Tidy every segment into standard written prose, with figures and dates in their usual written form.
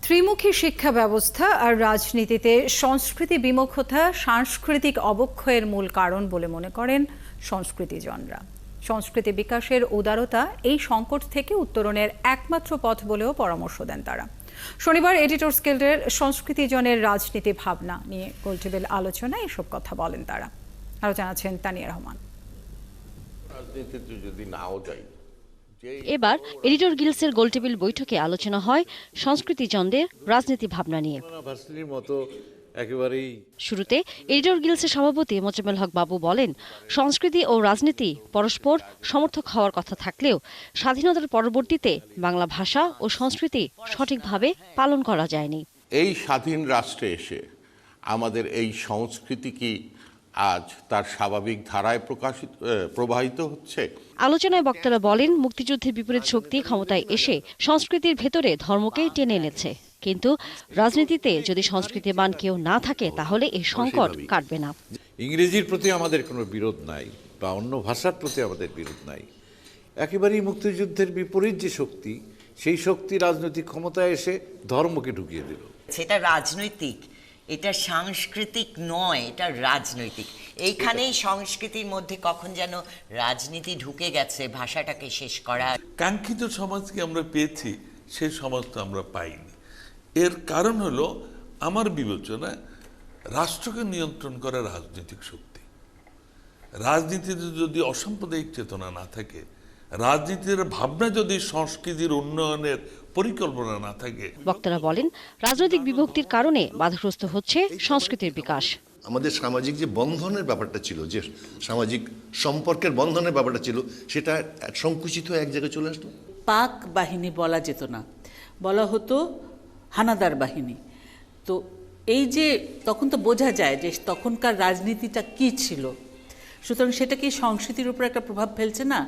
ত্রিমুখী শিক্ষা ব্যবস্থা আর রাজনীতিতে সংস্কৃতি বিমুখতা সাংস্কৃতিক অবক্ষয়ের মূল কারণ বলে মনে করেন সংস্কৃতিজনরা। সংস্কৃতি বিকাশের উদারতা এই সংকট থেকে উত্তরণের একমাত্র পথ বলেও পরামর্শ দেন তারা। শনিবার এডিটর্স গিল্ডের সংস্কৃতিজনের রাজনীতি ভাবনা নিয়ে গোলটেবিল আলোচনায় এসব কথা বলেন তারা। আরও জানাচ্ছেন তানিয়া রহমান। রাজনীতিতে যদি নাও যাই, এবার এডিটর গিল্ডসের গোলটেবিল বৈঠকে আলোচনা হয় সংস্কৃতিজনদের রাজনীতি ভাবনা নিয়ে। শুরুতে এডিটর গিল্ডসের সভাপতি মোজাম্মেল হক বাবু বলেন, সংস্কৃতি ও রাজনীতি পরস্পর সমর্থক হওয়ার কথা থাকলেও স্বাধীনতার পরবর্তীতে বাংলা ভাষা ও সংস্কৃতি সঠিকভাবে পালন করা যায়নি। এই স্বাধীন রাষ্ট্রে এসে আমাদের এই সংস্কৃতি কি আজ তার স্বাভাবিক ধারায় প্রবাহিত হচ্ছে? আলোচনায় বক্তারা বলেন, মুক্তিযুদ্ধের বিপরীত শক্তি ক্ষমতায় এসে সংস্কৃতির ভেতরে ধর্মকেই টেনে এনেছে, কিন্তু রাজনীতিতে যদি সংস্কৃতিবান কেউ না থাকে তাহলে এই সংকট কাটবে না। ইংরেজির প্রতি আমাদের কোনো বিরোধ নাই বা অন্য ভাষার প্রতি আমাদের বিরোধ নাই, একেবারেই মুক্তিযুদ্ধের বিপরীত যে শক্তি, সেই শক্তি রাজনৈতিক ক্ষমতায় এসে ধর্মকে ঢুকিয়ে দিল। সেটা রাজনৈতিক, এটা সাংস্কৃতিক নয়, এটা রাজনৈতিক। এইখানেই সংস্কৃতির মধ্যে কখন যেন রাজনীতি ঢুকে গেছে, ভাষাটাকে শেষ করা। কাঙ্ক্ষিত সমাজকে আমরা পেয়েছি, সেই সমাজটা আমরা পাইনি। এর কারণ হলো আমার বিবেচনা রাষ্ট্রকে নিয়ন্ত্রণ করা রাজনৈতিক শক্তি। রাজনীতিতে যদি অসাম্প্রদায়িক চেতনা না থাকে, রাজনীতির ভাবনা যদি সংস্কৃতির উন্নয়নের পরিকল্পনা না থাকে। বক্তারা বলেন, রাজনৈতিক বিভক্তির কারণে বাধাগ্রস্ত হচ্ছে সংস্কৃতির বিকাশ। আমাদের সামাজিক যে বন্ধনের ব্যাপারটা ছিল, যে সামাজিক সম্পর্কের বন্ধনের ব্যাপারটা ছিল, সেটা সংকুচিত এক জায়গায় চলে আসতো। পাক বাহিনী বলা যেত না, বলা হতো হানাদার বাহিনী। তো এই যে তখন তো বোঝা যায় যে তখনকার রাজনীতিটা কি ছিল। সুতরাং সেটা কি সংস্কৃতির উপর একটা প্রভাব ফেলছে না,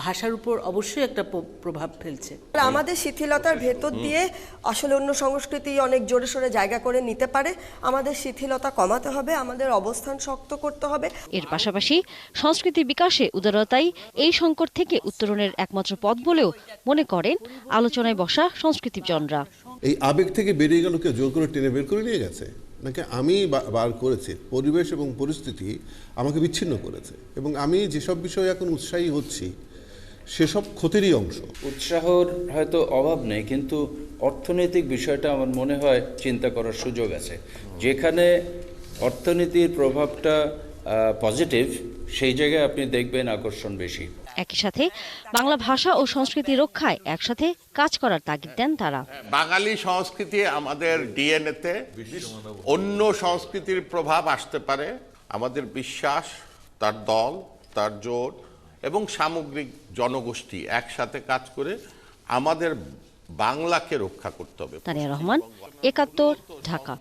ভাষার উপর অবশ্যই একটা প্রভাব ফেলছে। আমাদের শিথিলতার ভেতর দিয়ে আসলে অন্য সংস্কৃতি অনেক জোরে সোরে জায়গা করে নিতে পারে। আমাদের শিথিলতা কমাতে হবে, আমাদের অবস্থান শক্ত করতে হবে। এর পাশাপাশি সংস্কৃতি বিকাশে উদারতাই এই সংকট থেকে উত্তরণের একমাত্র পথ বলেও মনে করেন আলোচনায় বসা সংস্কৃতিজনরা। এই আবেগ থেকে বেরিয়ে গেল, কেউ জোর করে টেনে বের করে নিয়ে গেছে নাকি আমি বার করেছি, পরিবেশ এবং পরিস্থিতি আমাকে বিচ্ছিন্ন করেছে। এবং আমি যেসব বিষয়ে এখন উৎসাহী হচ্ছি সেসব ক্ষতিরই অংশ। উৎসাহর হয়তো অভাব নেই, কিন্তু অর্থনৈতিক বিষয়টা আমার মনে হয় চিন্তা করার সুযোগ আছে। যেখানে অর্থনীতির প্রভাবটা পজিটিভ, সেই জায়গায় আপনি দেখবেন আকর্ষণ বেশি। একই সাথে বাংলা ভাষা ও সংস্কৃতি রক্ষায় একসাথে কাজ করার তাগিদ দেন তারা। বাঙালি সংস্কৃতি আমাদের ডিএনএতে অন্য সংস্কৃতির প্রভাব আসতে পারে। আমাদের বিশ্বাস, তার দল, তার জোট এবং সামগ্রিক জনগোষ্ঠী একসাথে কাজ করে আমাদের বাংলাকে রক্ষা করতে হবে। তানিয়া রহমান, ৭১, ঢাকা।